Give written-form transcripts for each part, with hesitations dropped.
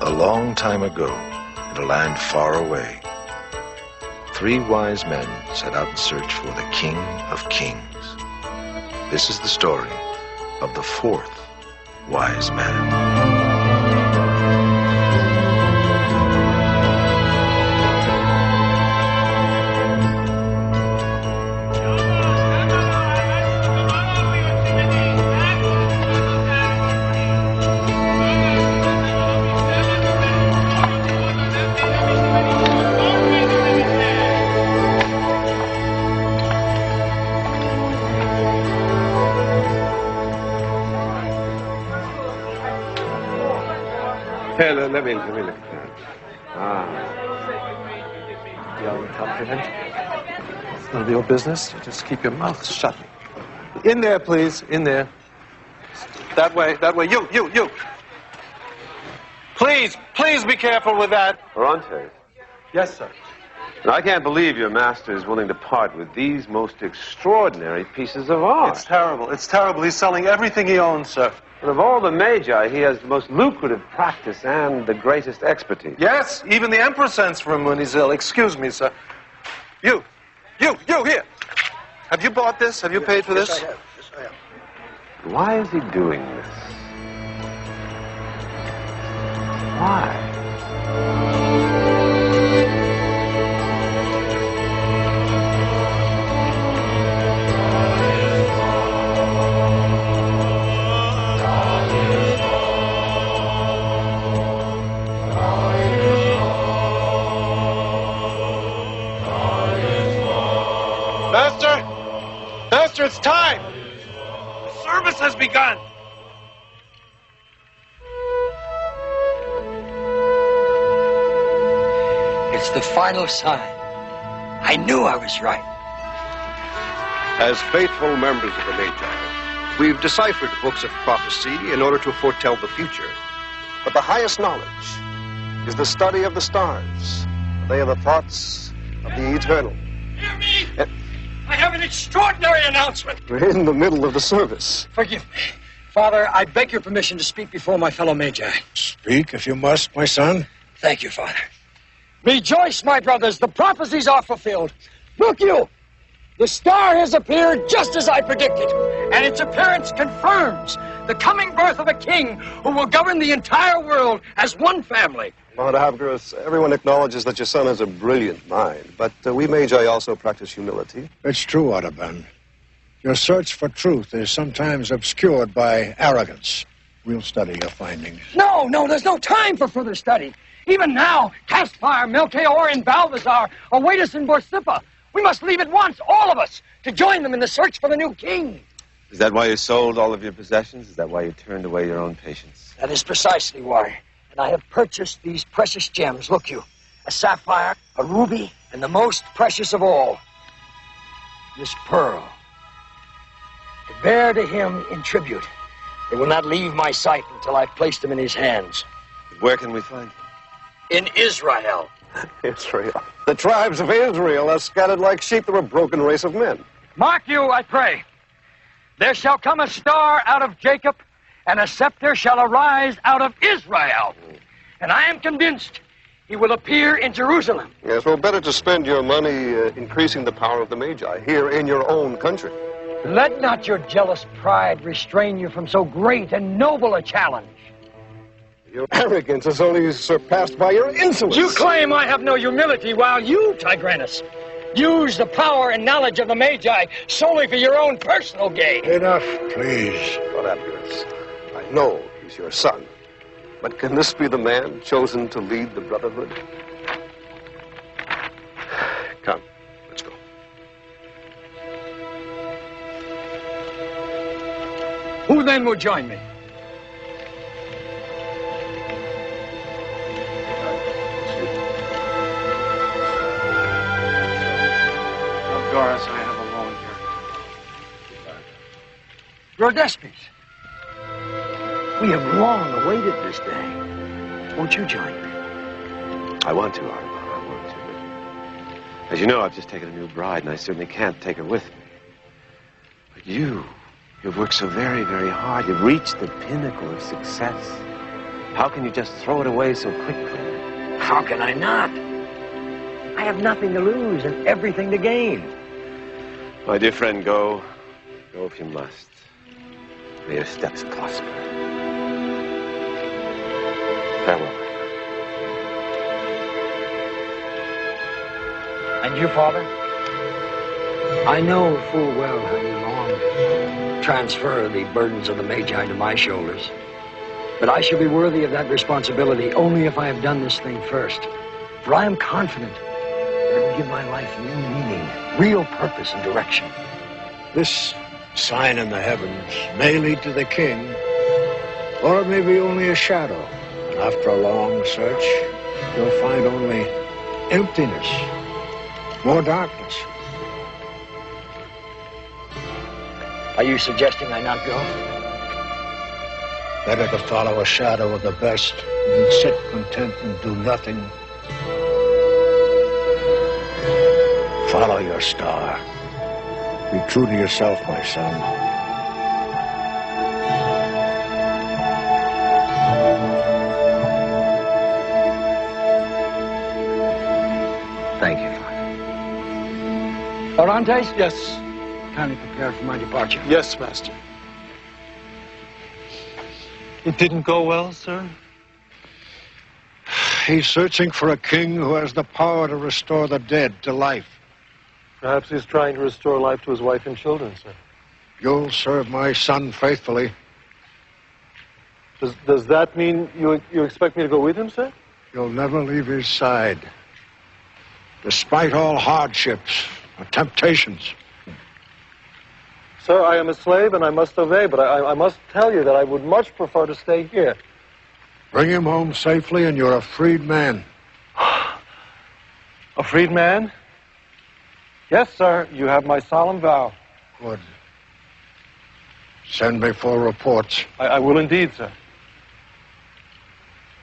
A long time ago, in a land far away, 3 wise men set out in search for the King of Kings. This is the story of the 4th wise man. Here, let me look at that. Young compliment. It's none of your business. You just keep your mouth shut. In there, please. In there. That way. You. Please be careful with that. Orontes. Yes, sir. And I can't believe your master is willing to part with these most extraordinary pieces of art. It's terrible. It's terrible. He's selling everything he owns, sir. But of all the magi, he has the most lucrative practice and the greatest expertise. Yes, even the emperor sends for him when he's ill. Excuse me, sir. You, here. Have you bought this? Have you paid for this? Yes, I have. Why is he doing this? Why? Master, it's time. The service has begun. It's the final sign. I knew I was right. As faithful members of the Magi, we've deciphered books of prophecy in order to foretell the future. But the highest knowledge is the study of the stars. They are the thoughts of the eternal. Hear me! I have an extraordinary announcement. We're in the middle of the service. Forgive me. Father, I beg your permission to speak before my fellow Magi. Speak if you must, my son. Thank you, Father. Rejoice, my brothers. The prophecies are fulfilled. Look you! The star has appeared just as I predicted, and its appearance confirms the coming birth of a king who will govern the entire world as one family. Lord Abgarus, everyone acknowledges that your son has a brilliant mind, but we Magi also practice humility. It's true, Audubon. Your search for truth is sometimes obscured by arrogance. We'll study your findings. No, there's no time for further study. Even now, Caspar, Melchior, and Balthazar await us in Borsippa. We must leave at once, all of us, to join them in the search for the new king. Is that why you sold all of your possessions? Is that why you turned away your own patience? That is precisely why. And I have purchased these precious gems. Look you, a sapphire, a ruby, and the most precious of all, this pearl. To bear to him in tribute. They will not leave my sight until I've placed them in his hands. Where can we find them? In Israel. Israel. The tribes of Israel are scattered like sheep. They're a broken race of men. Mark you, I pray. There shall come a star out of Jacob, and a scepter shall arise out of Israel. And I am convinced he will appear in Jerusalem. Yes, well, better to spend your money increasing the power of the Magi here in your own country. Let not your jealous pride restrain you from so great and noble a challenge. Your arrogance is only surpassed by your insolence. You claim I have no humility, while you, Tigranes, use the power and knowledge of the Magi solely for your own personal gain. Enough, please. Lord Abgarus, I know he's your son, but can this be the man chosen to lead the Brotherhood? Come, let's go. Who then will join me? Doris, I have a loan here. Your Despes. We have long awaited this day. Won't you join me? I want to, Audubon. I want to. As you know, I've just taken a new bride, and I certainly can't take her with me. But you've worked so very, very hard. You've reached the pinnacle of success. How can you just throw it away so quickly? How can I not? I have nothing to lose and everything to gain. My dear friend, go. Go if you must. May your steps prosper. Farewell. And you, Father? I know full well how you long to transfer the burdens of the Magi to my shoulders. But I shall be worthy of that responsibility only if I have done this thing first. For I am confident that it will give my life new meaning, real purpose and direction. This sign in the heavens may lead to the king, or it may be only a shadow. And after a long search, you'll find only emptiness, more darkness. Are you suggesting I not go? Better to follow a shadow of the best than sit content and do nothing. Follow your star. Be true to yourself, my son. Thank you, Father. Orontes? Yes. Kindly prepare for my departure. Yes, Master. It didn't go well, sir? He's searching for a king who has the power to restore the dead to life. Perhaps he's trying to restore life to his wife and children, sir. You'll serve my son faithfully. Does that mean you expect me to go with him, sir? You'll never leave his side, despite all hardships or temptations. Sir, I am a slave and I must obey, but I must tell you that I would much prefer to stay here. Bring him home safely and you're a freed man. A freed man? Yes, sir. You have my solemn vow. Good. Send me full reports. I will indeed, sir.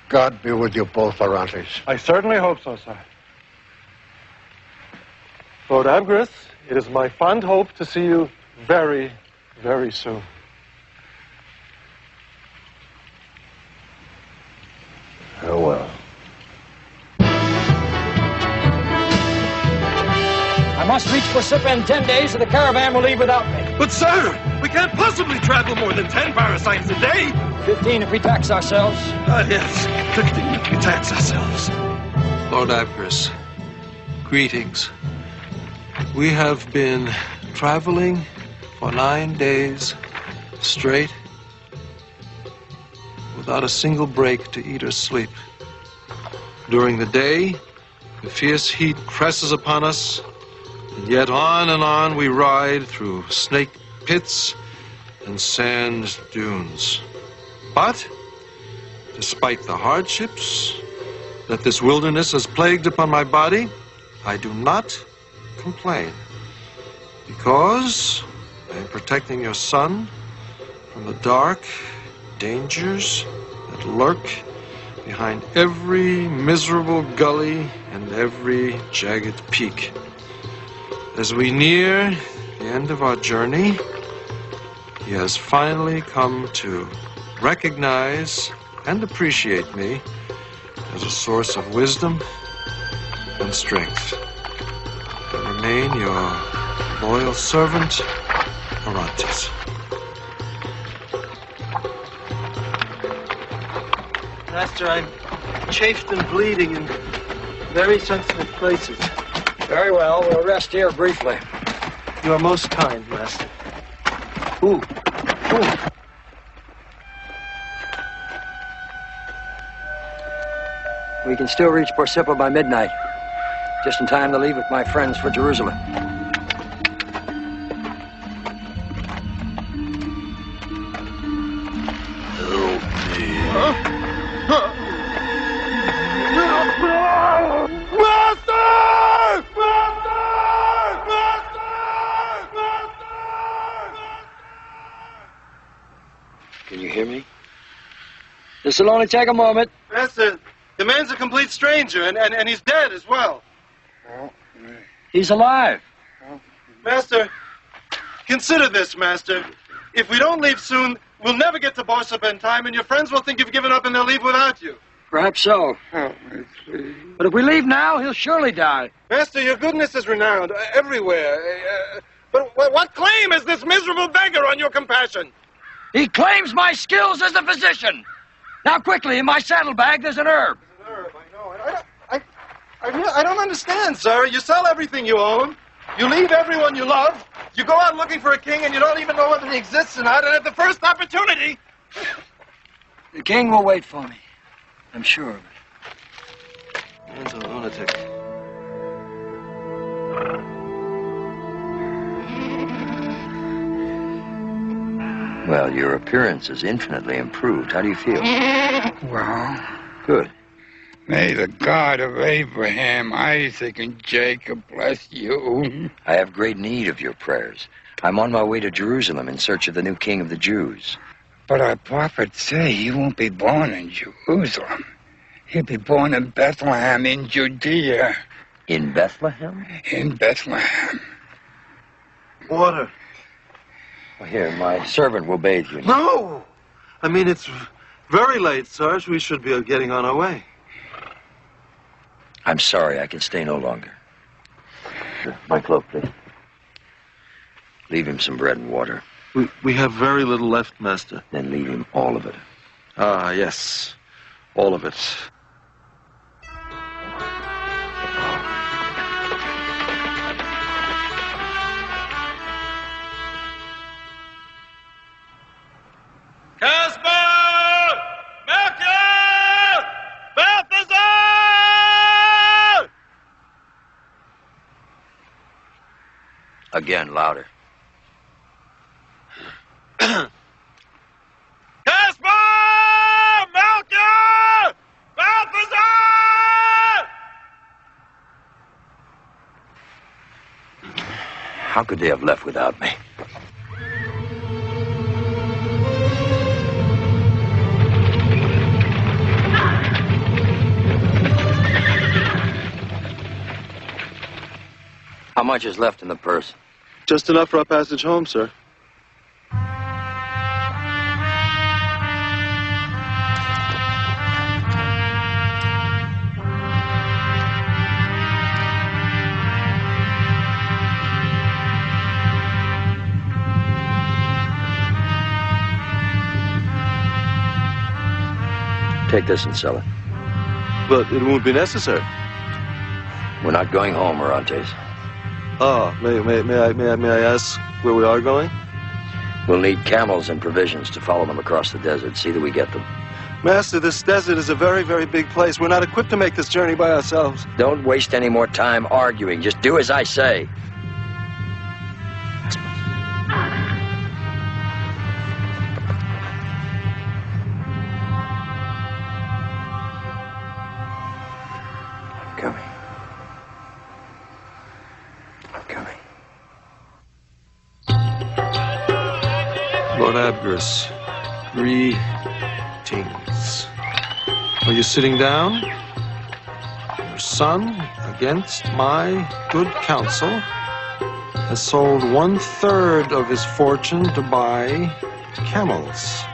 God be with you both, Orontes. I certainly hope so, sir. Lord Abgris, it is my fond hope to see you very, very soon. Farewell. I must reach Busca in 10 days or the caravan will leave without me. But, sir, we can't possibly travel more than 10 parasites a day. 15 if we tax ourselves. Yes, 15 if we tax ourselves. Lord Abgris, greetings. We have been traveling for 9 days straight without a single break to eat or sleep. During the day, the fierce heat presses upon us, and yet on we ride through snake pits and sand dunes. But, despite the hardships that this wilderness has plagued upon my body, I do not complain, because I am protecting your son from the dark dangers that lurk behind every miserable gully and every jagged peak. As we near the end of our journey, he has finally come to recognize and appreciate me as a source of wisdom and strength. I remain your loyal servant, Orontes. Master, I'm chafed and bleeding in very sensitive places. Very well, we'll rest here briefly. You are most kind, Master. Ooh. We can still reach Busca by midnight. Just in time to leave with my friends for Jerusalem. Can you hear me? This will only take a moment. Master, the man's a complete stranger, and he's dead as well. He's alive. Master, consider this, Master. If we don't leave soon, We'll never get to Busca in time, and your friends will think you've given up and they'll leave without you. Perhaps so. Help me, please. But if we leave now, he'll surely die. Master, your goodness is renowned everywhere. But what claim has this miserable beggar on your compassion? He claims my skills as a physician. Now, quickly, in my saddlebag, there's an herb. An herb, I know. I don't understand, sir. You sell everything you own. You leave everyone you love. You go out looking for a king, and you don't even know whether he exists or not. And at the first opportunity... The king will wait for me. I'm sure of it. Man's a lunatic. Well, your appearance is infinitely improved. How do you feel? Well, Good. may the God of Abraham, Isaac, and Jacob bless you. I have great need of your prayers. I'm on my way to Jerusalem in search of the new king of the Jews. But our prophets say he won't be born in Jerusalem. He'll be born in Bethlehem in Judea. In Bethlehem? In Bethlehem. Water. Well, here, my servant will bathe you. No! I mean, it's very late, Sarge. We should be getting on our way. I'm sorry, I can stay no longer. My cloak, please. Leave him some bread and water. We have very little left, Master. Then leave him all of it. Ah, yes. All of it. Caspar! Melchior! Balthazar! Again, louder. Caspar! Melchior! Balthazar! How could they have left without me? How much is left in the purse? Just enough for our passage home, sir. Take this and sell it. But it won't be necessary. We're not going home, Orontes. Ah, may I ask where we are going? We'll need camels and provisions to follow them across the desert. See that we get them. Master, this desert is a very, very big place. We're not equipped to make this journey by ourselves. Don't waste any more time arguing. Just do as I say. I'm coming. I'm coming. Lord Abgarus, greetings. Are you sitting down? Your son, against my good counsel, has sold 1/3 of his fortune to buy camels.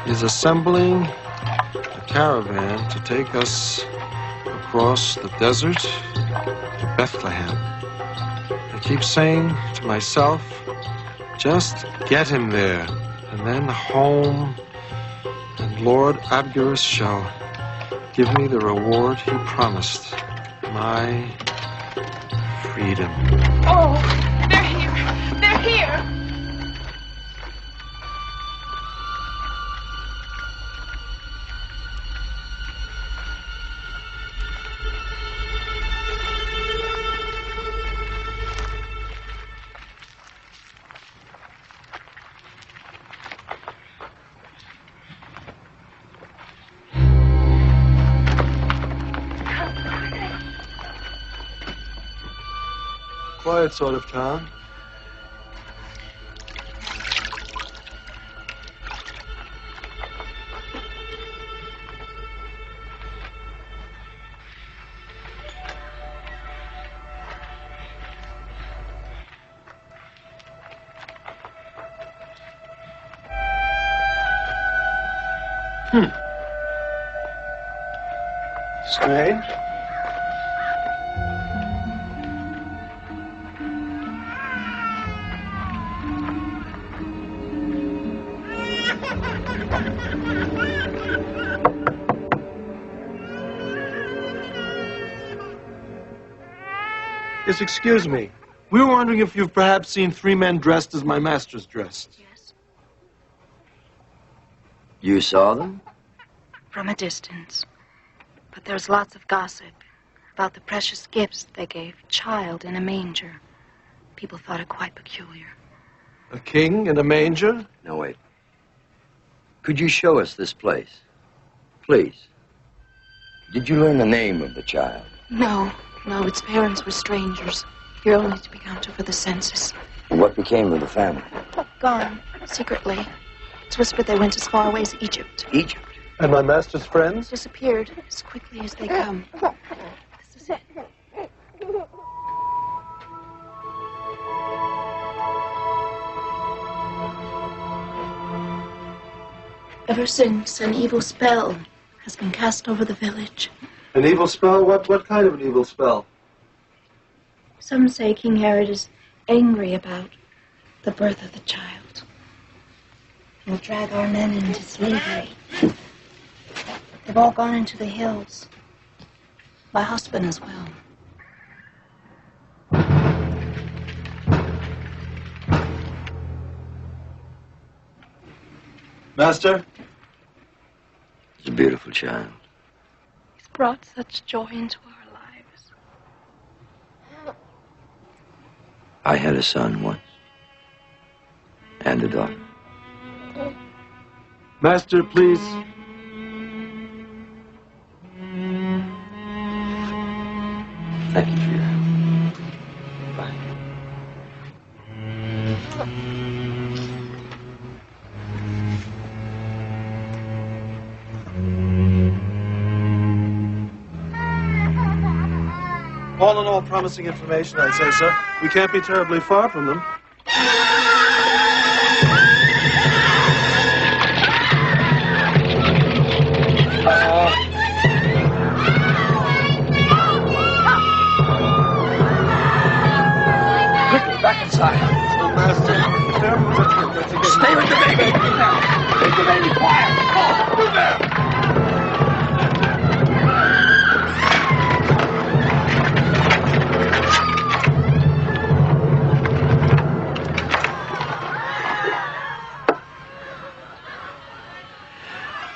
He is assembling a caravan to take us across the desert to Bethlehem. I keep saying to myself, just get him there, and then home, and Lord Abgarus shall give me the reward he promised, my freedom. Oh, they're here. They're here. Quiet sort of town. Strange. Yes, excuse me. We were wondering if you've perhaps seen three men dressed as my master's dressed. Yes. You saw them? From a distance. But there's lots of gossip about the precious gifts they gave a child in a manger. People thought it quite peculiar. A king in a manger? No, wait. Could you show us this place? Please. Did you learn the name of the child? No, its parents were strangers, here only to be counted for the census. And what became of the family? Gone, secretly. It's whispered they went as far away as Egypt. Egypt? And my master's friends? Disappeared as quickly as they come. This is it. Ever since, an evil spell has been cast over the village. An evil spell? What kind of an evil spell? Some say King Herod is angry about the birth of the child. He'll drag our men into slavery. They've all gone into the hills. My husband as well. Master? It's a beautiful child. He's brought such joy into our lives. I had a son once. And a daughter. Master, please. Thank you for your help. Bye. All in all, promising information, I'd say, sir. We can't be terribly far from them. Quickly, back inside. Oh, Master. Stay with the baby. Take the baby quiet. Move there.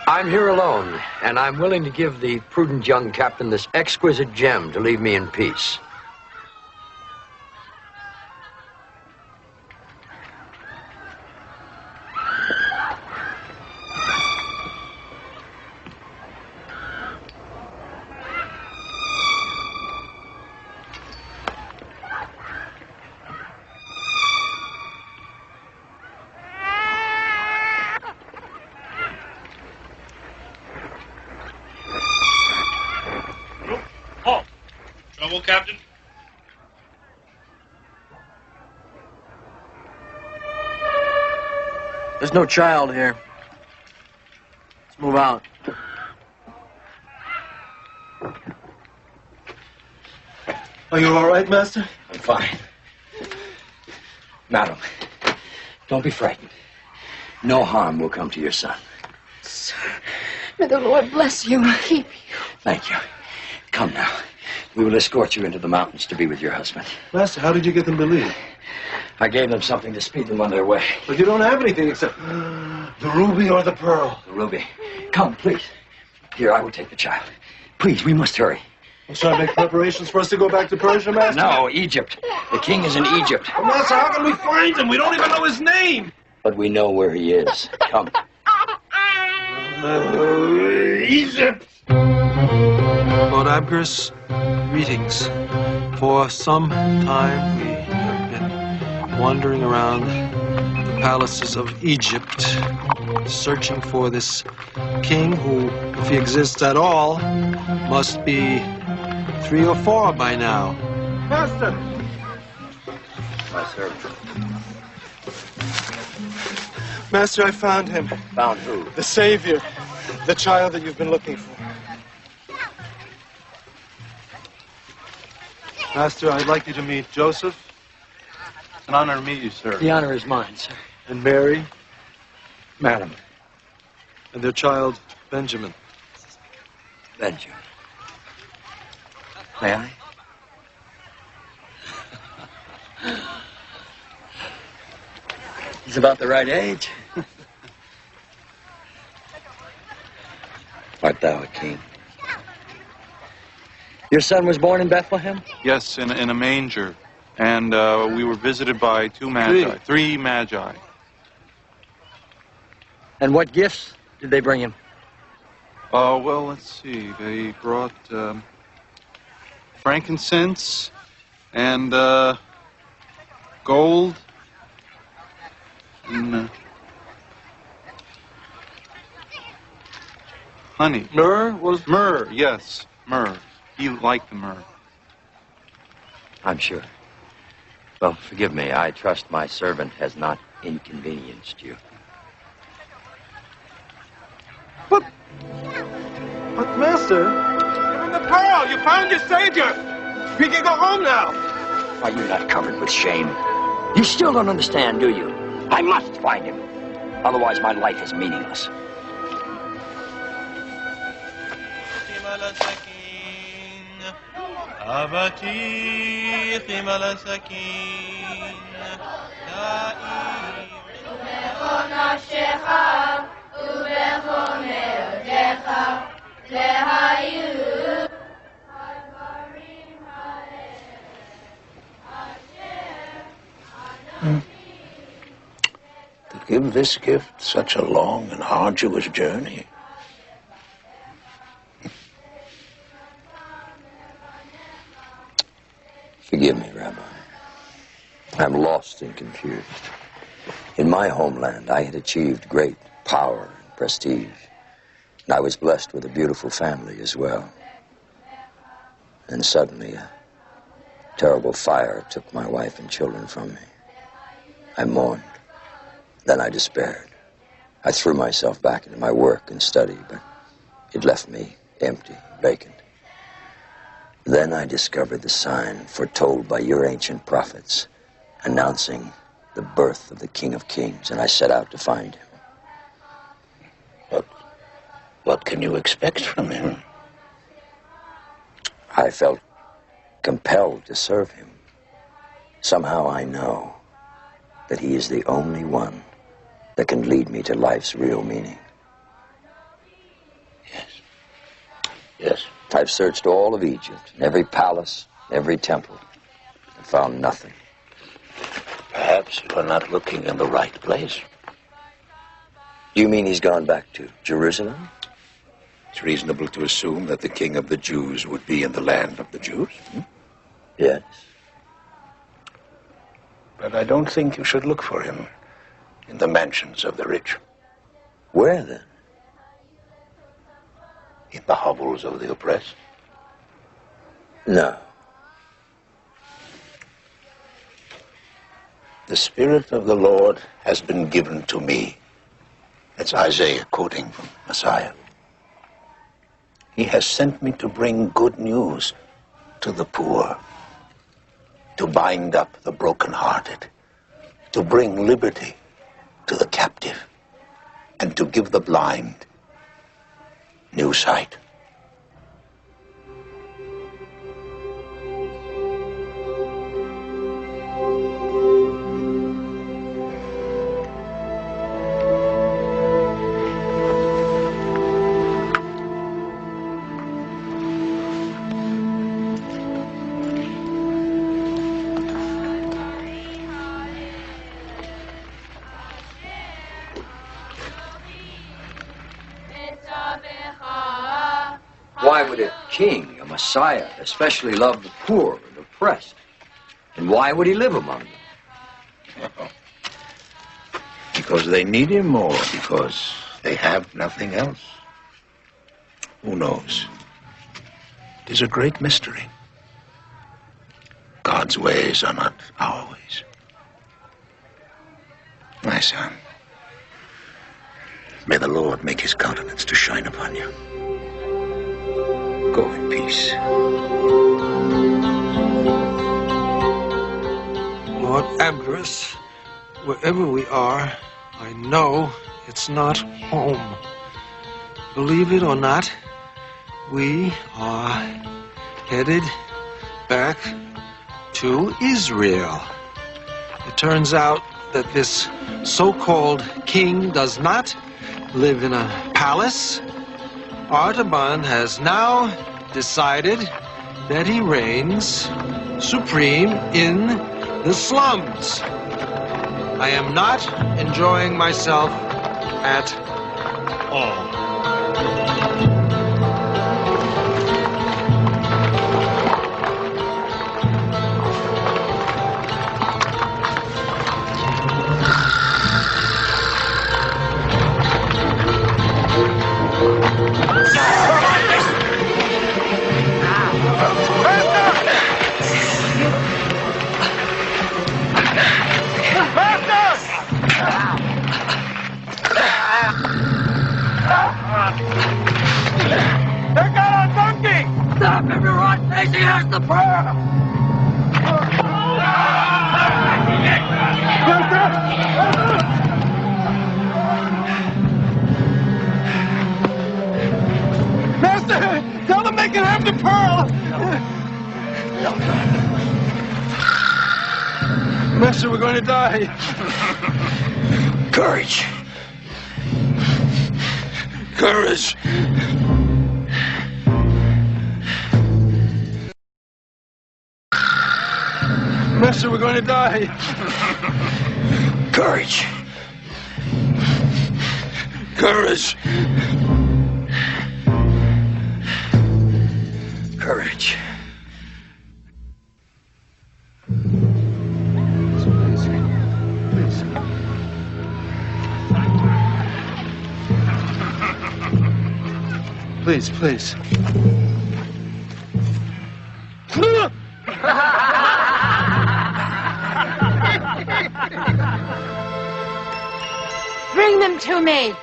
I'm here alone, and I'm willing to give the prudent young captain this exquisite gem to leave me in peace. Trouble, Captain? There's no child here. Let's move out. Are you all right, Master? I'm fine. Madam, don't be frightened. No harm will come to your son. Sir, may the Lord bless you and keep you. Thank you. Come now. We will escort you into the mountains to be with your husband. Master, how did you get them to leave? I gave them something to speed them on their way. But you don't have anything except the ruby or the pearl. The ruby. Come, please. Here, I will take the child. Please, we must hurry. Well, shall I make preparations for us to go back to Persia, Master? No, Egypt. The king is in Egypt. But Master, how can we find him? We don't even know his name. But we know where he is. Come. Egypt! Lord Abgris, greetings. For some time we have been wandering around the palaces of Egypt, searching for this king who, if he exists at all, must be 3 or 4 by now. Master! My servant. Master, I found him. Found who? The Savior. The child that you've been looking for. Master, I'd like you to meet Joseph. It's an honor to meet you, sir. The honor is mine, sir. And Mary. Madam. And their child, Benjamin. Benjamin. May I? He's about the right age. Art thou a king? Your son was born in Bethlehem? Yes, in a manger. And we were visited by three magi. And what gifts did they bring him? Well, let's see. They brought frankincense and gold and honey. Myrrh? Myrrh, yes, myrrh. He liked the myrrh. I'm sure. Well, forgive me. I trust my servant has not inconvenienced you. But Master... The pearl! You found your savior! We can go home now! Are you not covered with shame? You still don't understand, do you? I must find him. Otherwise, my life is meaningless. To give this gift such a long and arduous journey. Forgive me, Rabbi. I'm lost and confused. In my homeland, I had achieved great power and prestige. And I was blessed with a beautiful family as well. And suddenly, a terrible fire took my wife and children from me. I mourned. Then I despaired. I threw myself back into my work and study, but it left me empty, vacant. Then I discovered the sign foretold by your ancient prophets, announcing the birth of the King of Kings, and I set out to find him. What can you expect from him? I felt compelled to serve him. Somehow I know that he is the only one that can lead me to life's real meaning. Yes. I've searched all of Egypt, in every palace, every temple, and found nothing. Perhaps you are not looking in the right place. You mean he's gone back to Jerusalem? It's reasonable to assume that the King of the Jews would be in the land of the Jews. Yes. But I don't think you should look for him in the mansions of the rich. Where then? In the hovels of the oppressed. No. The Spirit of the Lord has been given to me. That's Isaiah quoting from Messiah. He has sent me to bring good news to the poor, to bind up the brokenhearted, to bring liberty to the captive, and to give the blind new sight. Why would a king, a Messiah, especially love the poor and oppressed? And why would he live among them? Because they need him more, because they have nothing else. Who knows? It is a great mystery. God's ways are not our ways. My son, May the Lord make his countenance to shine upon you. Go in peace. Lord Ambrose, wherever we are, I know it's not home. Believe it or not, we are headed back to Israel. It turns out that this so-called king does not live in a palace. Artaban has now decided that he reigns supreme in the slums. I am not enjoying myself at all. Stop everyone facing us the pearl! Master! Tell them they can have the pearl! Master, we're going to die. Courage. Courage. Master, we're going to die. Courage. Courage. Courage. Please, please. Bring them to me.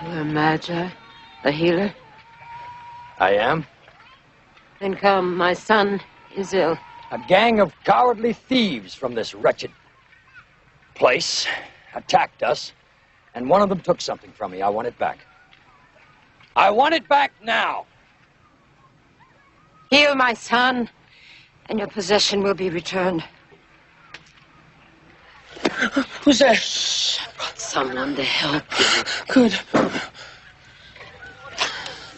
You're Magi, the healer? I am. Then come, my son is ill. A gang of cowardly thieves from this wretched place attacked us, and one of them took something from me. I want it back. I want it back now. Heal my son, and your possession will be returned. Who's there? Shh, I brought someone to help you. Good.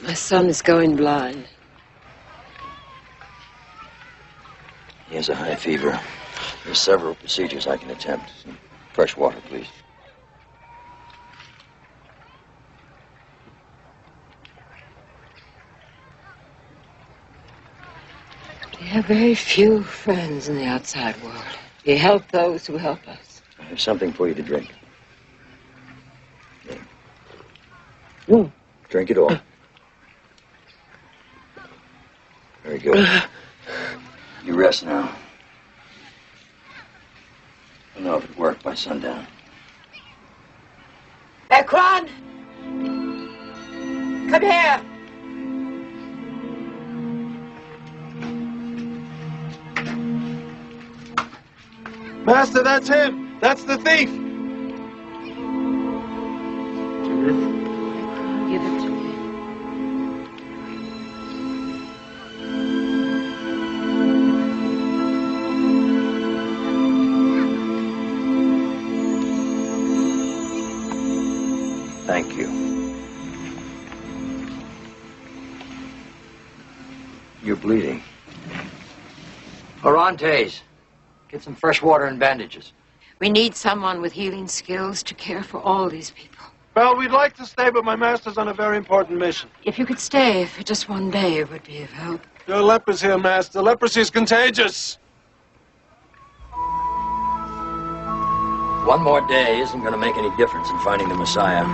My son is going blind. He has a high fever. There's several procedures I can attempt. Some fresh water, please. We have very few friends in the outside world. We help those who help us. I have something for you to drink. Drink it all. Very good. You rest now. I'll know if it worked by sundown. Ekron! Come here! Master, that's him. That's the thief. Give it to me. Thank you. You're bleeding. Orontes, get some fresh water and bandages. We need someone with healing skills to care for all these people. Well, we'd like to stay, but my master's on a very important mission. If you could stay for just one day, it would be of help. There are lepers here, Master. Leprosy is contagious. One more day isn't going to make any difference in finding the Messiah.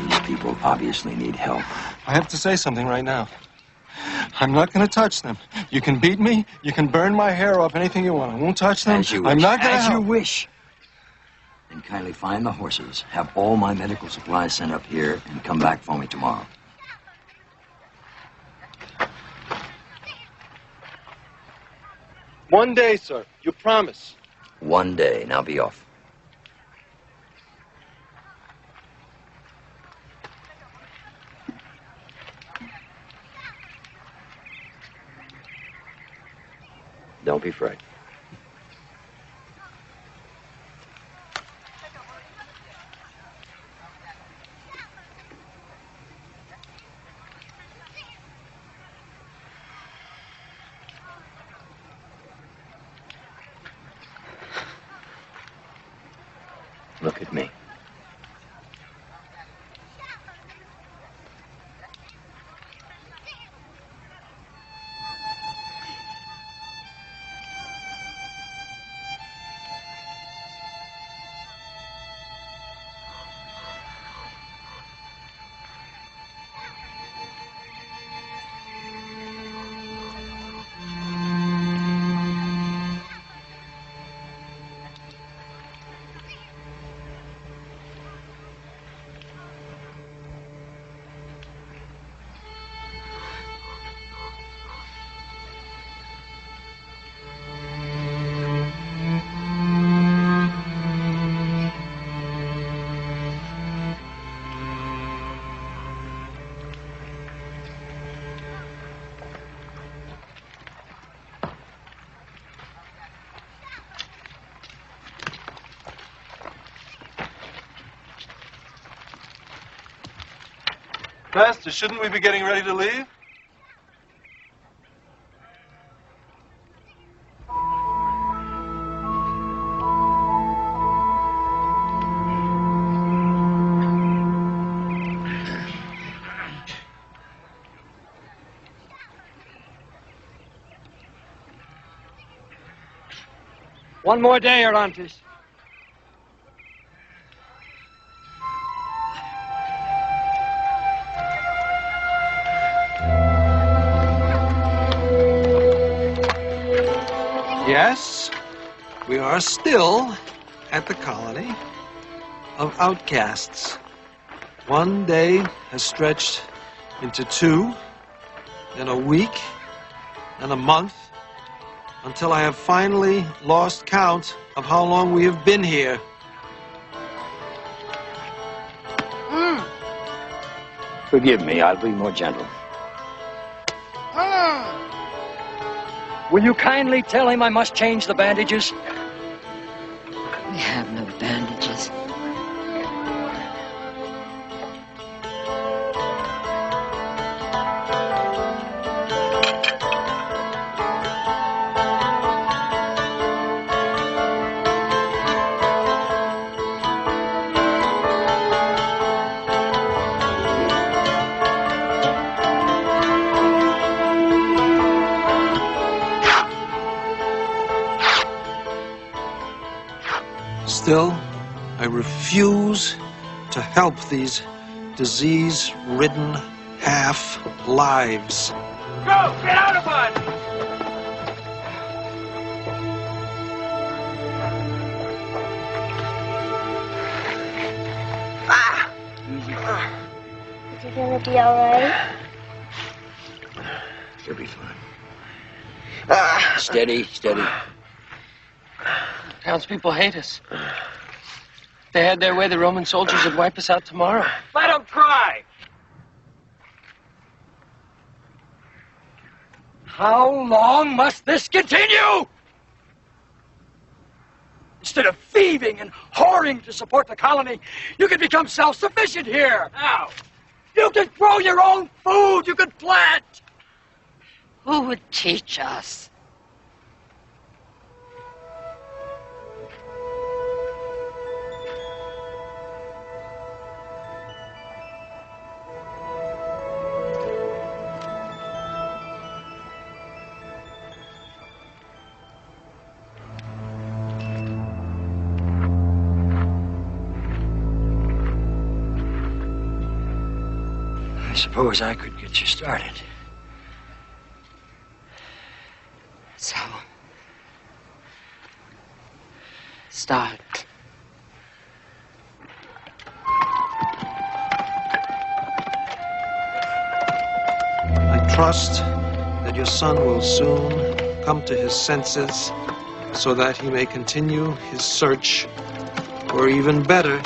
These people obviously need help. I have to say something right now. I'm not going to touch them. You can beat me, you can burn my hair off, anything you want. I won't touch them. As you wish. I'm not going to As you wish. Then kindly find the horses, have all my medical supplies sent up here, and come back for me tomorrow. One day, sir. You promise. One day. Now be off. Don't be frightened. Look at me. Master, shouldn't we be getting ready to leave? One more day, Orontes. Yes, we are still at the colony of outcasts. One day has stretched into 2, then a week, then a month, until I have finally lost count of how long we have been here. Forgive me, I'll be more gentle. Will you kindly tell him I must change the bandages? We have no bandages. Still, I refuse to help these disease-ridden half-lives. Go! Get out of it! Is he gonna be alright? You'll be fine. Steady, steady. Townspeople hate us. If they had their way, the Roman soldiers would wipe us out tomorrow. Let him cry! How long must this continue? Instead of thieving and whoring to support the colony, you could become self-sufficient here. How? You could grow your own food. You could plant. Who would teach us? suppose I could get you started. So, start. I trust that your son will soon come to his senses so that he may continue his search, or even better,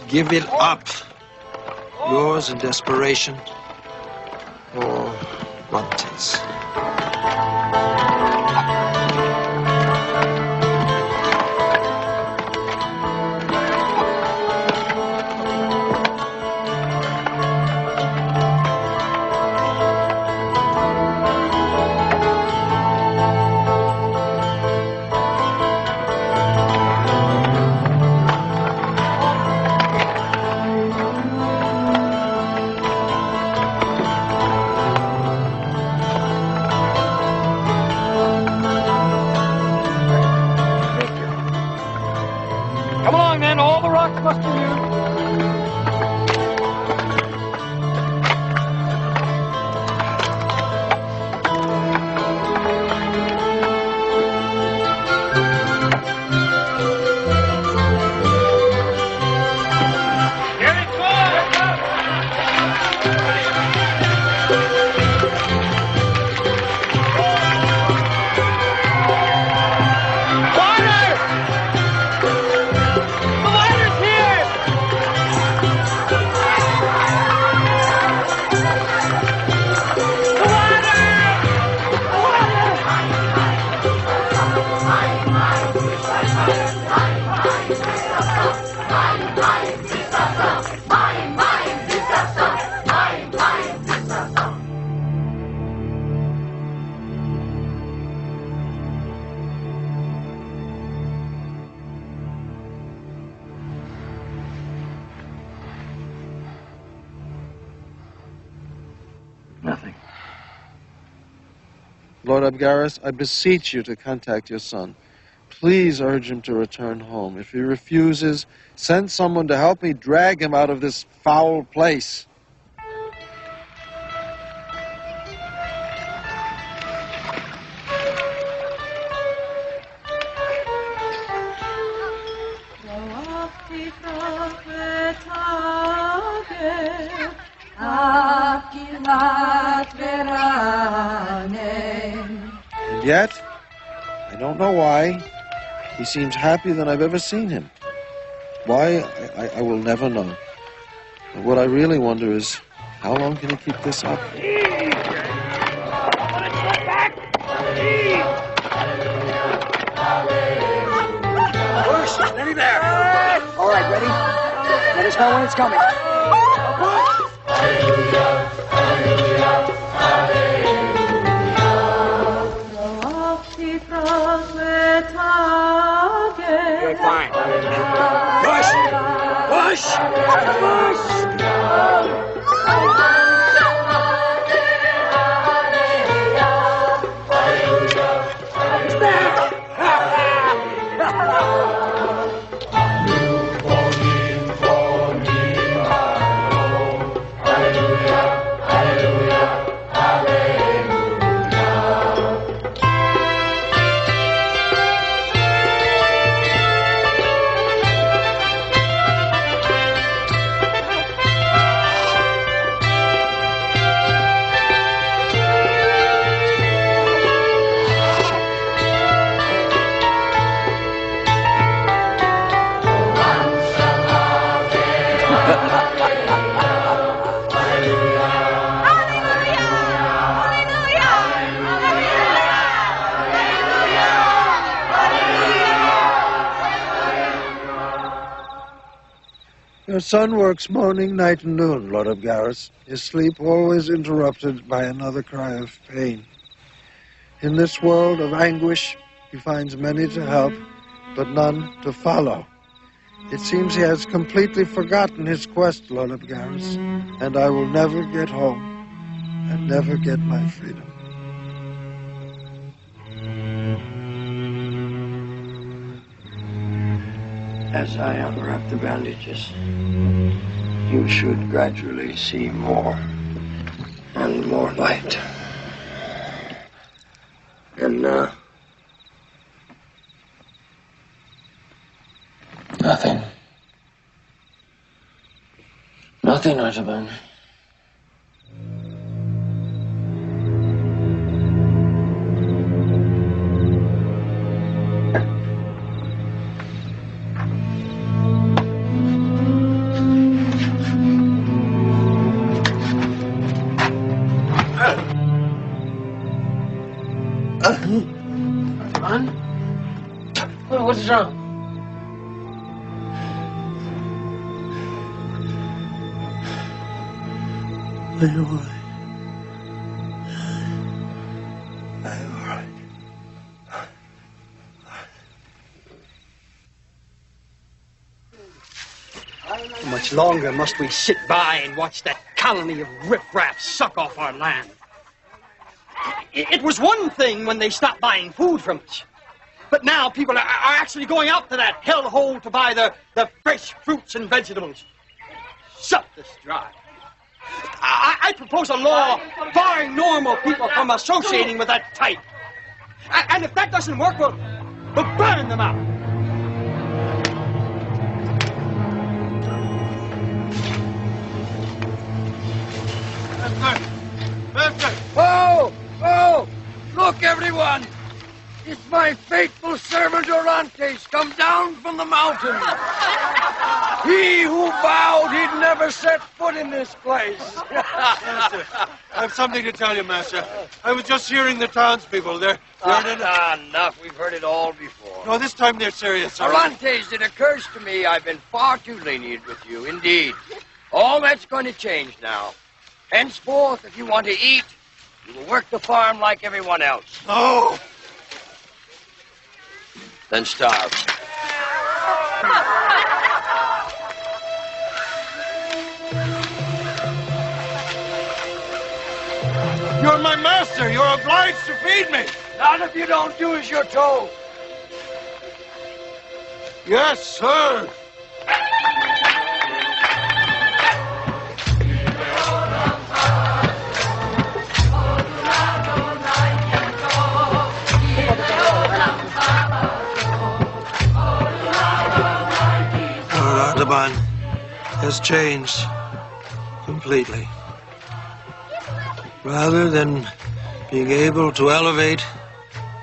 give it up. Yours in desperation, or what 'tis. Come along, then. All the rocks must be used. Nothing. Lord Abgarus, I beseech you to contact your son. Please urge him to return home. If he refuses, send someone to help me drag him out of this foul place. And yet, I don't know why, he seems happier than I've ever seen him. Why, I will never know. But what I really wonder is, how long can he keep this up? Push, steady there. All right, ready? Let us know when it's coming. You're fine. Push! Push! Push! Your son works morning, night, and noon, Lord Abgarus, his sleep always interrupted by another cry of pain. In this world of anguish, he finds many to help, but none to follow. It seems he has completely forgotten his quest, Lord Abgarus, and I will never get home and never get my freedom. As I unwrap the bandages, you should gradually see more and more light. And nothing. Nothing, Artaban. What's wrong? I'm all right. How much longer must we sit by and watch that colony of riffraff suck off our land? It was one thing when they stopped buying food from us. But now people are actually going out to that hellhole to buy the fresh fruits and vegetables. Suck this dry. I propose a law barring normal people from associating with that type. And if that doesn't work, we'll burn them out. Oh! Oh! Look, everyone! It's my faithful servant Orontes come down from the mountain. He who vowed he'd never set foot in this place. Master, I have something to tell you, Master. I was just hearing the townspeople. They're Enough. We've heard it all before. No, this time they're serious. Orontes, it occurs to me I've been far too lenient with you, indeed. All that's going to change now. Henceforth, if you want to eat, you will work the farm like everyone else. No! Then starve. You're my master. You're obliged to feed me. Not if you don't do as you're told. Yes, sir. Artaban has changed completely. Rather than being able to elevate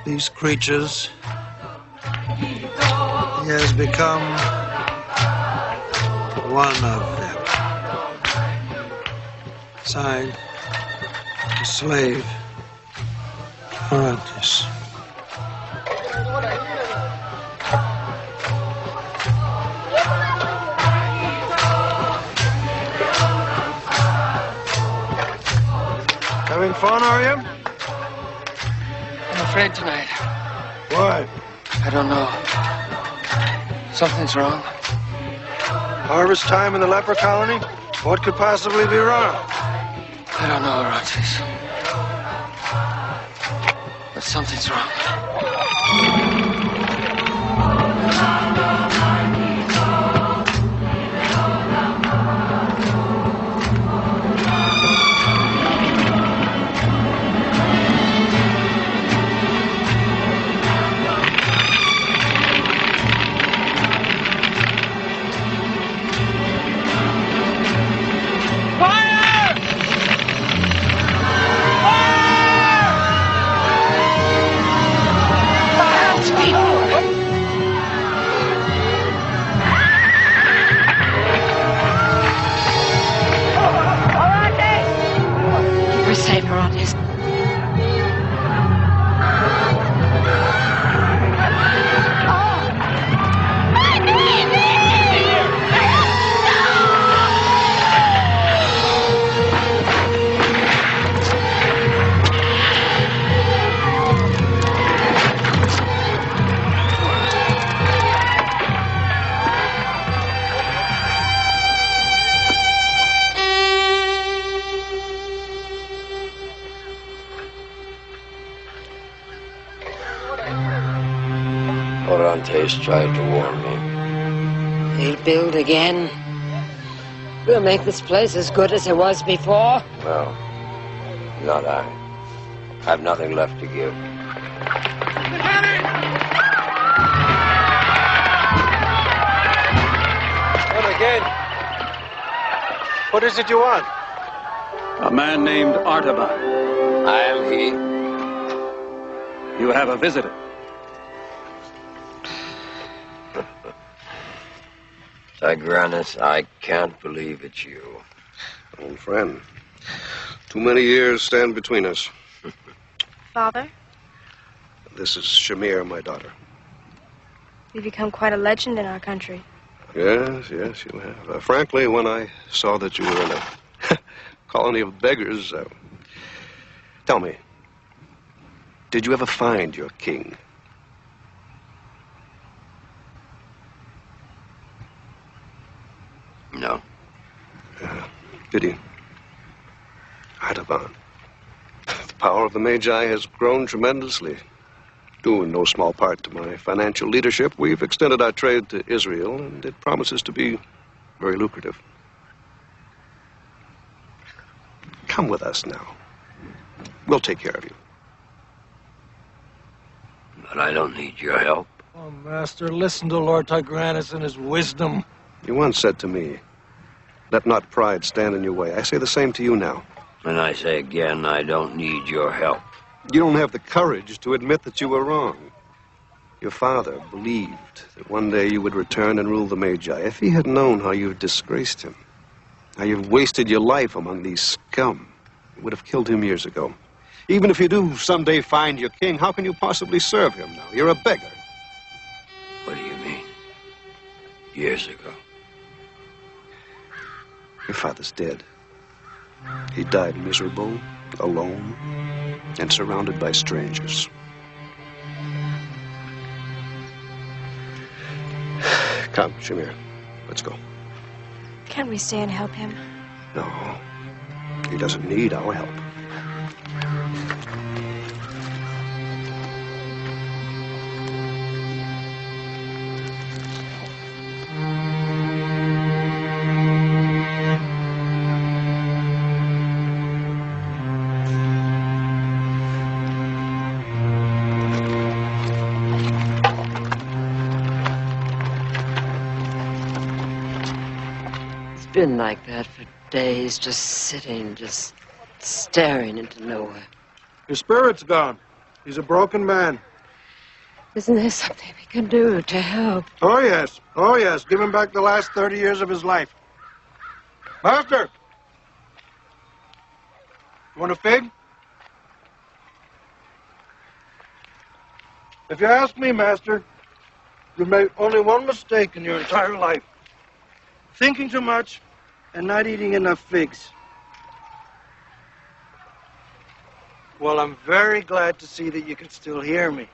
these creatures, he has become one of them. Signed, a slave, Orontes. Having fun, are you? I'm afraid tonight. Why? I don't know. Something's wrong. Harvest time in the leper colony? What could possibly be wrong? I don't know, Orontes. But something's wrong. Orontes tried to warn me. They'll build again. We'll make this place as good as it was before. No, not I. I've nothing left to give. Come again. What is it you want? A man named Artaban. I am he. You have a visitor. Tigranus, I can't believe it's you. Old friend. Too many years stand between us. Father, This is Shamir, my daughter. you've become quite a legend in our country. Yes, yes, you have. Frankly, when I saw that you were in a colony of beggars, tell me, did you ever find your king? No. Did he? Artaban. The power of the Magi has grown tremendously. Due in no small part to my financial leadership, we've extended our trade to Israel, and it promises to be very lucrative. Come with us now. We'll take care of you. But I don't need your help. Oh, Master, listen to Lord Tigranus and his wisdom. You once said to me, let not pride stand in your way. I say the same to you now. And I say again, I don't need your help. You don't have the courage to admit that you were wrong. Your father believed that one day you would return and rule the Magi. If he had known how you've disgraced him, how you've wasted your life among these scum, he would have killed him years ago. Even if you do someday find your king, how can you possibly serve him now? You're a beggar. What do you mean? Years ago? Your father's dead. He died miserable, alone, and surrounded by strangers. Come, Shamir. Let's go. Can't we stay and help him? No. He doesn't need our help. Been like that for days, just sitting, just staring into nowhere. His spirit's gone. He's a broken man. Isn't there something we can do to help? Oh, yes. Oh, yes. Give him back the last 30 years of his life. Master! You want a fig? If you ask me, Master, you've made only one mistake in your entire life. Thinking too much and not eating enough figs. Well, I'm very glad to see that you can still hear me.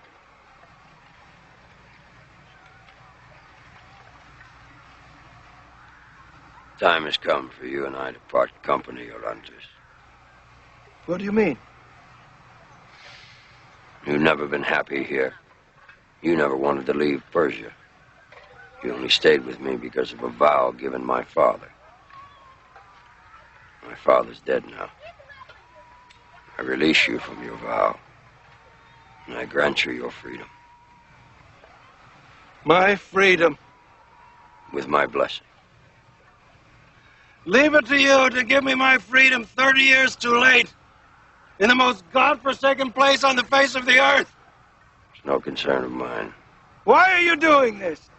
Time has come for you and I to part company, Orontes. What do you mean? You've never been happy here. You never wanted to leave Persia. You only stayed with me because of a vow given my father. My father's dead now. I release you from your vow, and I grant you your freedom. My freedom. With my blessing. Leave it to you to give me my freedom 30 years too late. In the most godforsaken place on the face of the earth. It's no concern of mine. Why are you doing this?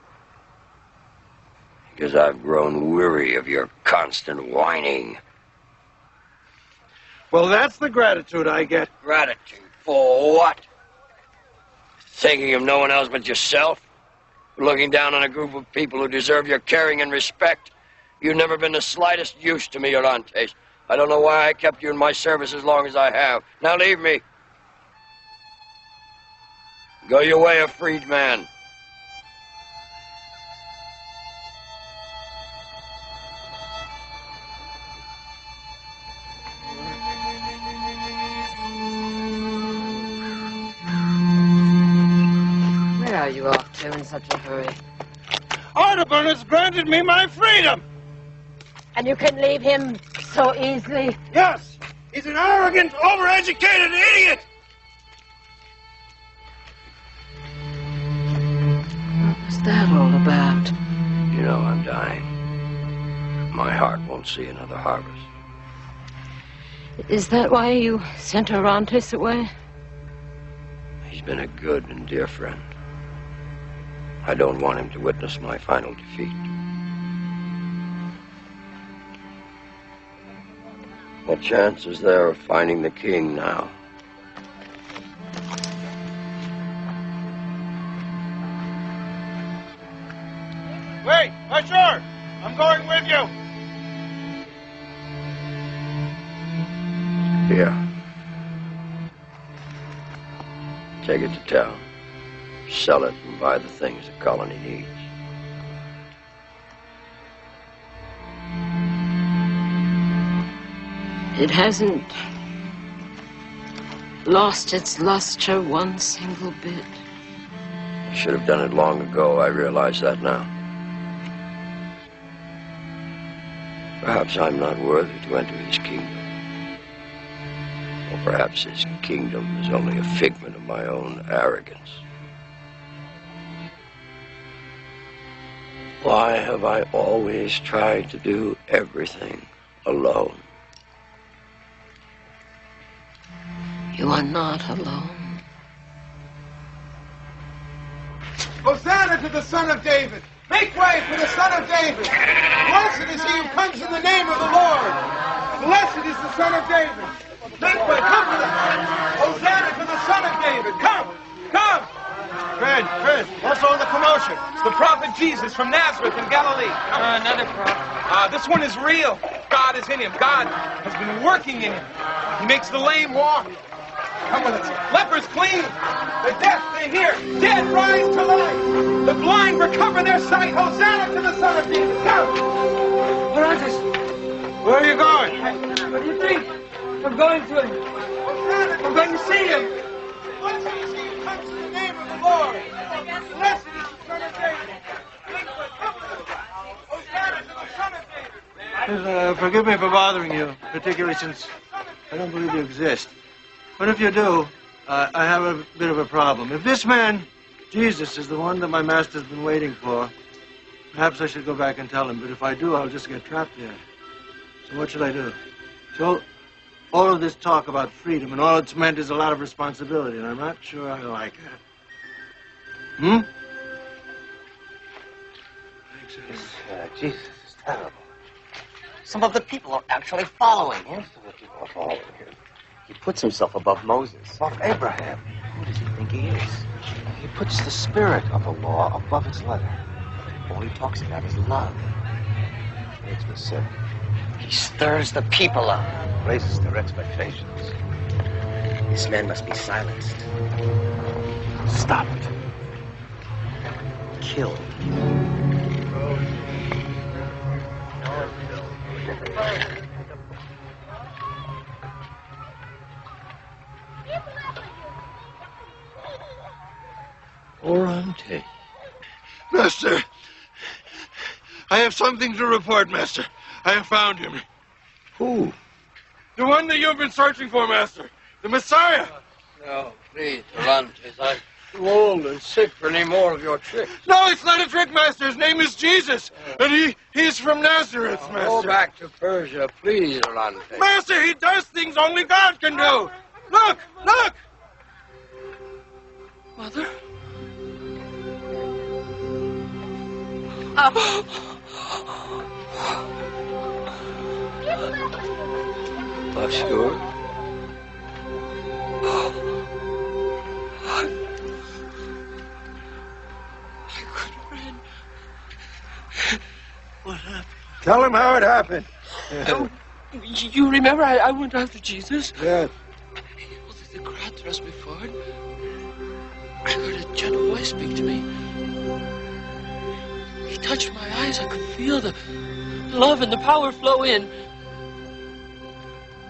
Because I've grown weary of your constant whining. Well, that's the gratitude I get. Gratitude for what? Thinking of no one else but yourself? Looking down on a group of people who deserve your caring and respect? You've never been the slightest use to me, Orontes. I don't know why I kept you in my service as long as I have. Now leave me. Go your way, a freed man. Where are you off to in such a hurry? Artaban has granted me my freedom. And you can leave him so easily? Yes! He's an arrogant, overeducated idiot! What was that all about? You know I'm dying. My heart won't see another harvest. Is that why you sent Orontes away? He's been a good and dear friend. I don't want him to witness my final defeat. What chance is there of finding the king now? Wait, Monsieur! I'm going with you! Here. Take it to town. Sell it and buy the things the colony needs. It hasn't lost its luster one single bit. I should have done it long ago. I realize that now. Perhaps I'm not worthy to enter his kingdom. Or perhaps his kingdom is only a figment of my own arrogance. Why have I always tried to do everything alone? You are not alone. Hosanna to the Son of David! Make way for the Son of David! Blessed is he who comes in the name of the Lord! Blessed is the Son of David! Make way, come to the Hosanna to the Son of David! Come! Come! Fred, what's all the commotion? It's the prophet Jesus from Nazareth in Galilee. Another prophet. This one is real. God is in him. God has been working in him. He makes the lame walk. Come with us. Lepers clean. The deaf they hear. Dead rise to life. The blind recover their sight. Hosanna to the Son of David. Come. Orontes, Where are you going? what do you think? I'm going to him. Hosanna, I'm going to see him. blessed is he who comes in the name of the Lord. Blessed is the Son of David. Hosanna to the Son of David. Forgive me for bothering you, particularly since I don't believe you exist. But if you do, I have a bit of a problem. If this man, Jesus, is the one that my master's been waiting for, perhaps I should go back and tell him. But if I do, I'll just get trapped there. So what should I do? So all of this talk about freedom and all it's meant is a lot of responsibility, and I'm not sure I like it. Jesus is terrible. Some of the people are actually following him. Most of the people are following him. He puts himself above Moses. Above Abraham. Who does he think he is? He puts the spirit of the law above its letter. All he talks about is love. Makes me sick. He stirs the people up. Raises their expectations. This man must be silenced. Stop it. Killed. Orontes. Master, I have something to report, Master. I have found him. Who? The one that you've been searching for, Master. The Messiah. No, please, Orontes. I'm too old and sick for any more of your tricks. No, it's not a trick, Master. His name is Jesus. And he's from Nazareth, Master. Go back to Persia, please, Orontes. Master, he does things only God can do. Look, look. Mother? Busca? What happened? Tell him how it happened. You remember I went after Jesus? Yes. Well, the crowd thrust me forward. I heard a gentle voice speak to me. He touched my eyes. I could feel the love and the power flow in.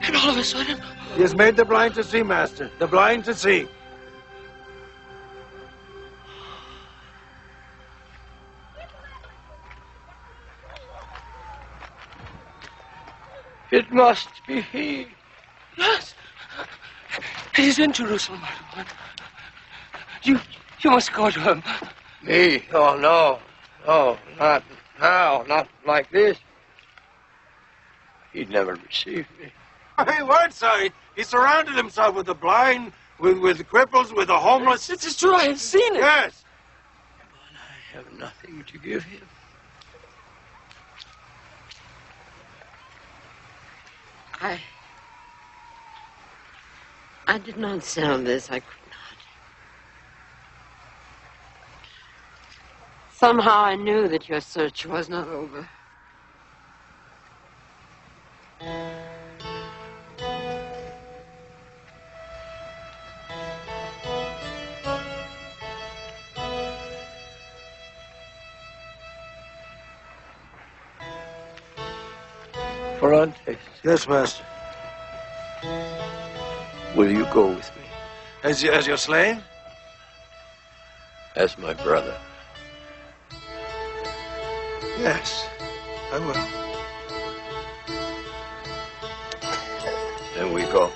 And all of a sudden... He has made the blind to see, Master. The blind to see. It must be he. Yes. He's in Jerusalem, Artaban. You must go to him. Me? Oh, no. No, not now. Not like this. He'd never receive me. He weren't, sir. He surrounded himself with the blind, with the cripples, with the homeless. It's true. I have seen it. Yes. But I have nothing to give him. I did not sound this. I could not. Somehow I knew that your search was not over. Ferrantes, Yes, master. will you go with me? As your slave? As my brother. Yes, I will. Then we go.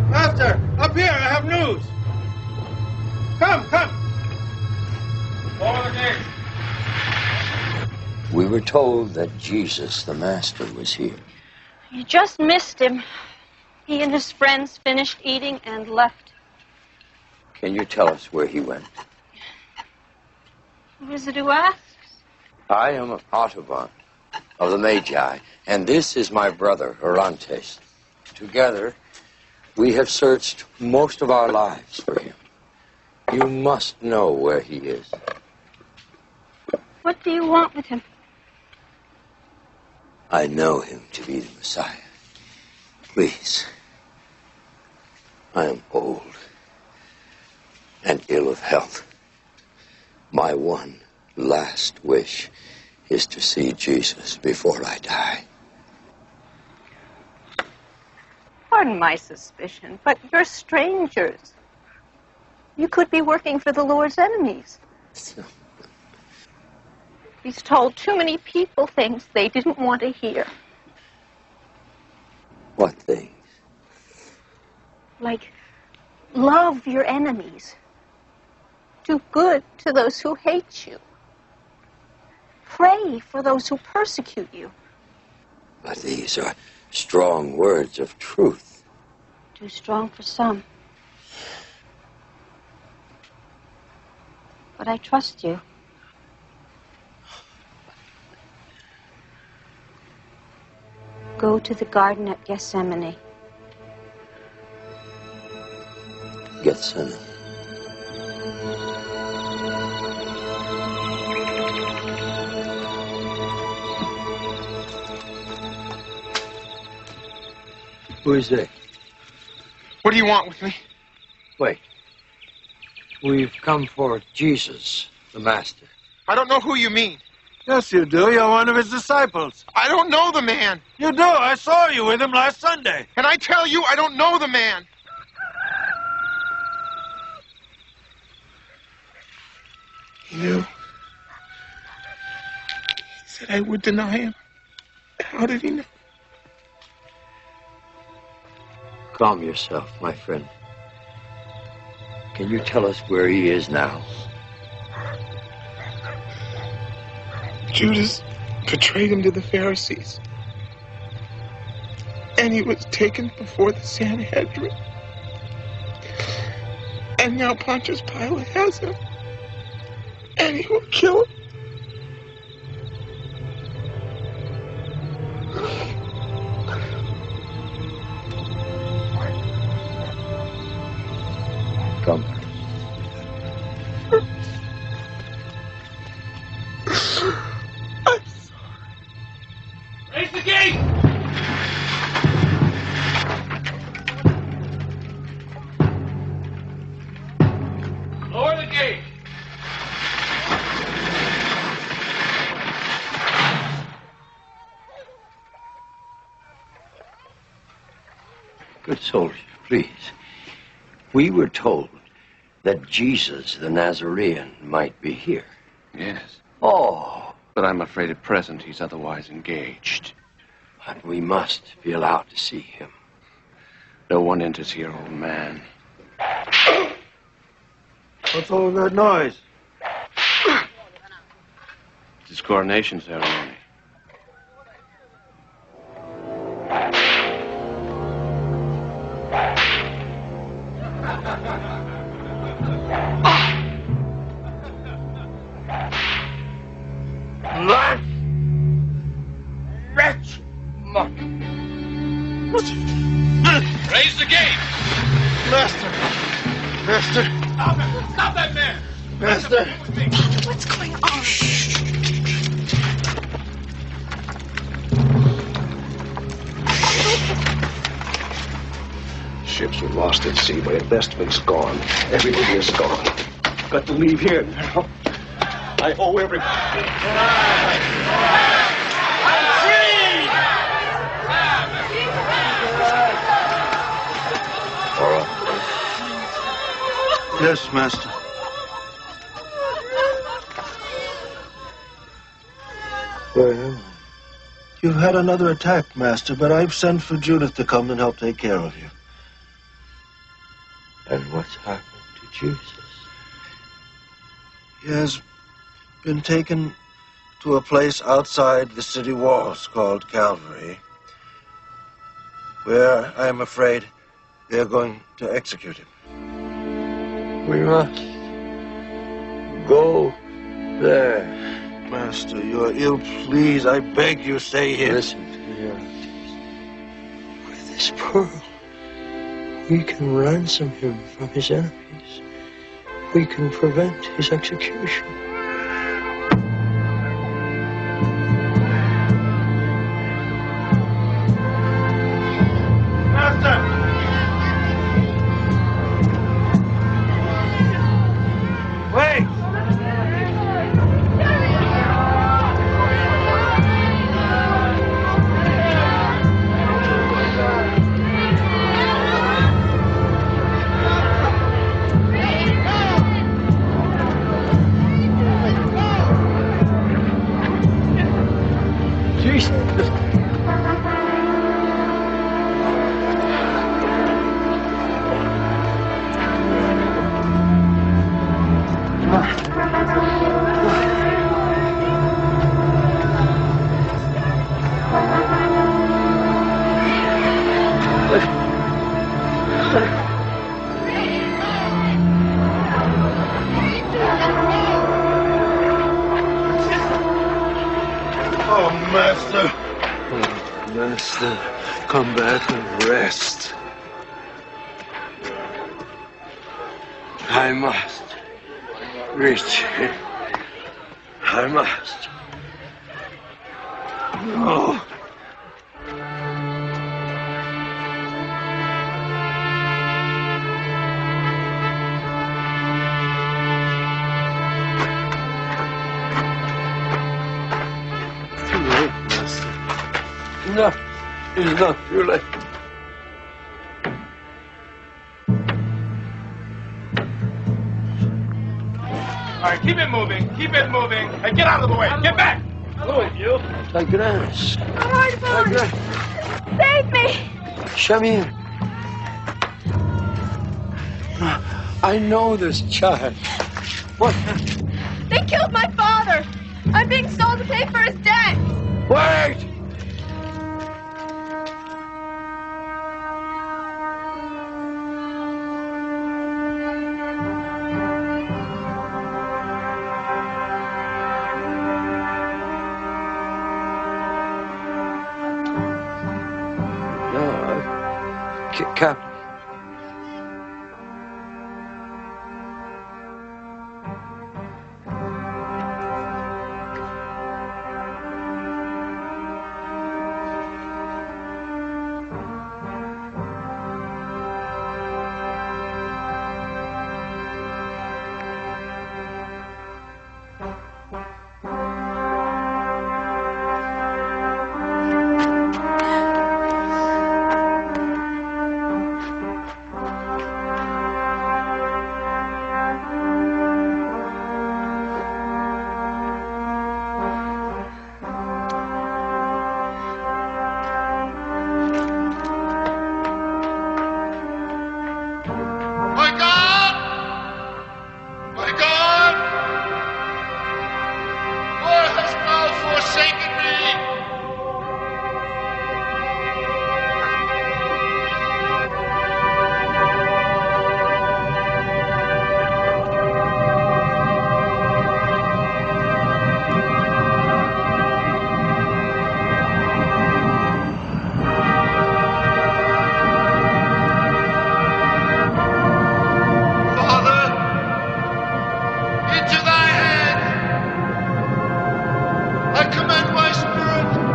Master, up here, I have news. Come. Over the gate. We were told that Jesus, the Master, was here. You just missed him. He and his friends finished eating and left. Can you tell us where he went? Who is it who asks? I am Artaban of the Magi, and this is my brother, Orontes. Together, we have searched most of our lives for him. You must know where he is. What do you want with him? I know him to be the Messiah. Please. I am old and ill of health. My one last wish is to see Jesus before I die. Pardon my suspicion, but you're strangers. You could be working for the Lord's enemies. He's told too many people things they didn't want to hear. What things? Like, love your enemies. Do good to those who hate you. Pray for those who persecute you. But these are strong words of truth. Too strong for some. But I trust you. Go to the garden at Gethsemane. Gethsemane. Who is that? What do you want with me? Wait. We've come for Jesus, the Master. I don't know who you mean. Yes, you do. You're one of his disciples. I don't know the man. You do. I saw you with him last Sunday. And I tell you, I don't know the man. He knew. He said I would deny him. How did he know? Calm yourself, my friend. Can you tell us where he is now? Judas betrayed him to the Pharisees. And he was taken before the Sanhedrin. And now Pontius Pilate has him. And he will kill him. Come. Good soldier, please. We were told that Jesus the Nazarene might be here. Yes. Oh. But I'm afraid at present he's otherwise engaged. But we must be allowed to see him. No one enters here, old man. What's all that noise? It's his coronation ceremony. Last wretch monkey. Raise the gate! Master! Master! Stop that man! Master! What's going on? Ships were lost at sea, my investment's gone. Everything is gone. Got to leave here now. I owe everything. Yes, Master. Well, You've had another attack, Master, but I've sent for Judith to come and help take care of you. and what's happened to Jesus? He has been taken to a place outside the city walls called Calvary, where I am afraid they're going to execute him. We must go there. Master, you're ill. Please, I beg you, stay here. Listen to me. With this pearl, we can ransom him from his enemies. We can prevent his execution. Wait! Master, come back and rest. I must reach him. I must. No. Too late, Master. No, it's not too late. All right, keep it moving. Keep it moving. Hey, get out of the way. Get back. Move, you. Agnes. Agnes. Save me! Come here. I know this child. What? They killed my father! I'm being sold to pay for his debt! Wait! Captain. commend my spirit.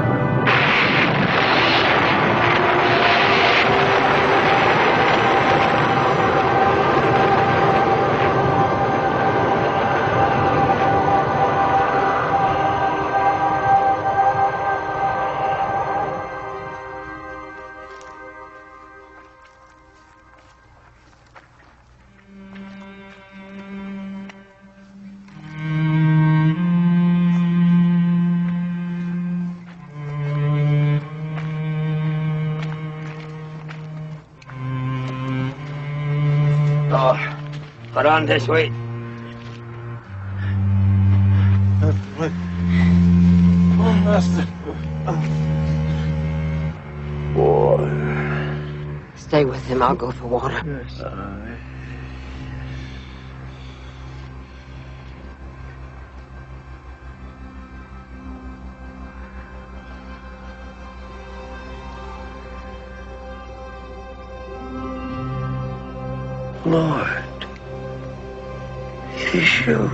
Put on this way. Oh, Master. Boy. Stay with him. I'll go for water. Yes. Lord, it is you.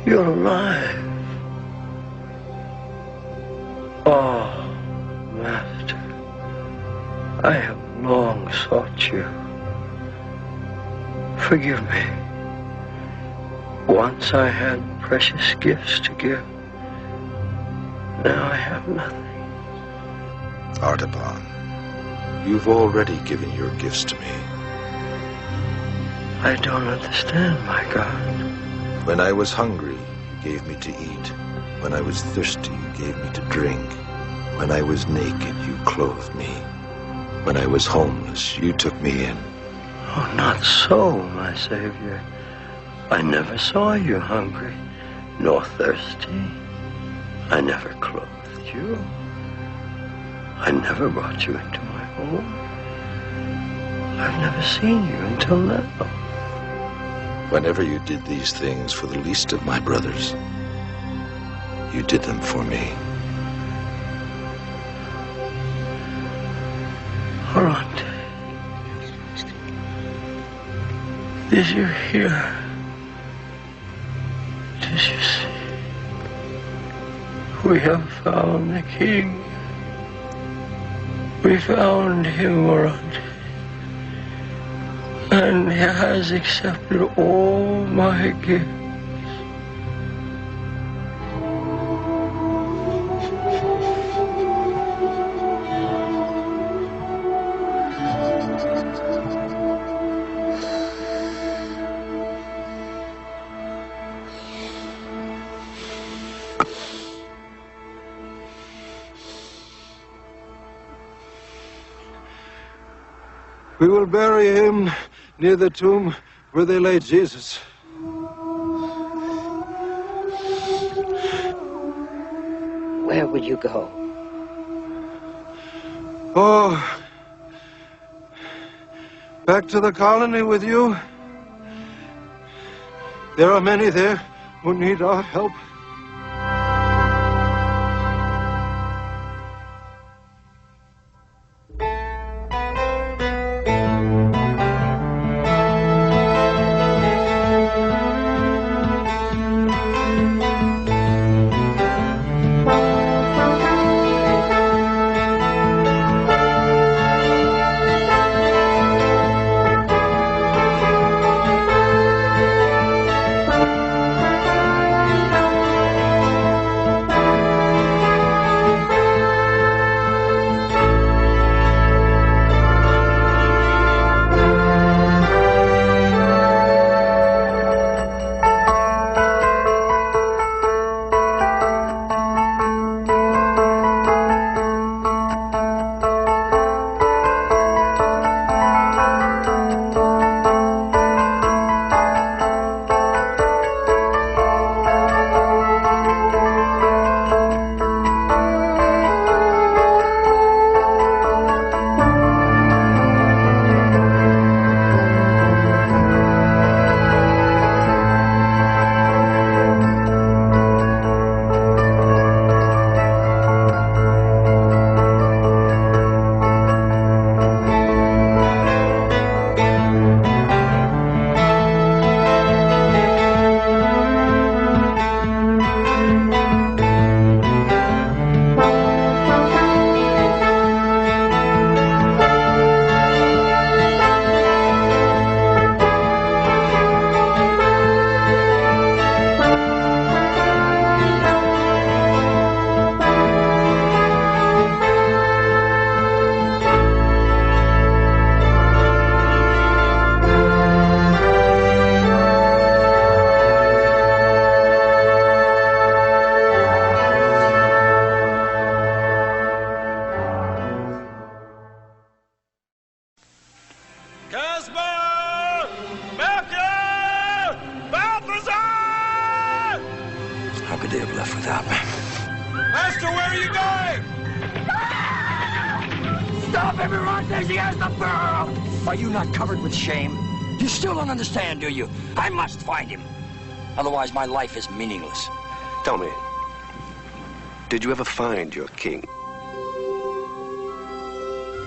You're alive. Oh, Master, I have long sought you. Forgive me. Once I had precious gifts to give. Now I have nothing. Artaban, you've already given your gifts to me. I don't understand, my God. When I was hungry, you gave me to eat. When I was thirsty, you gave me to drink. When I was naked, you clothed me. When I was homeless, you took me in. Oh, not so, my Savior. I never saw you hungry, nor thirsty. I never clothed you. I never brought you into my home. I've never seen you until now. Whenever you did these things for the least of my brothers, you did them for me. Orante, did you hear? Did you see? We have found the king. We found him, Orante. And he has accepted all my gifts. We will bury him near the tomb where they laid Jesus. Where would you go? Oh, back to the colony with you. There are many there who need our help. How could they have left without me? Master, where are you going? Stop, everyone! There she has the pearl! Are you not covered with shame? You still don't understand, do you? I must find him. Otherwise, my life is meaningless. Tell me, did you ever find your king?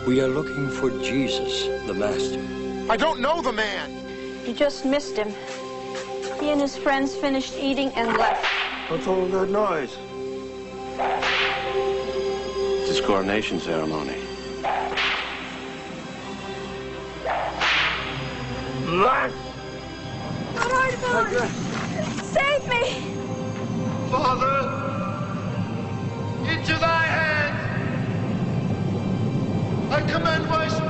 We are looking for Jesus, the Master. I don't know the man. You just missed him. He and his friends finished eating and left. What's all that noise? It's his coronation ceremony. Martha! Save me! Father, into thy hands I commend my spirit.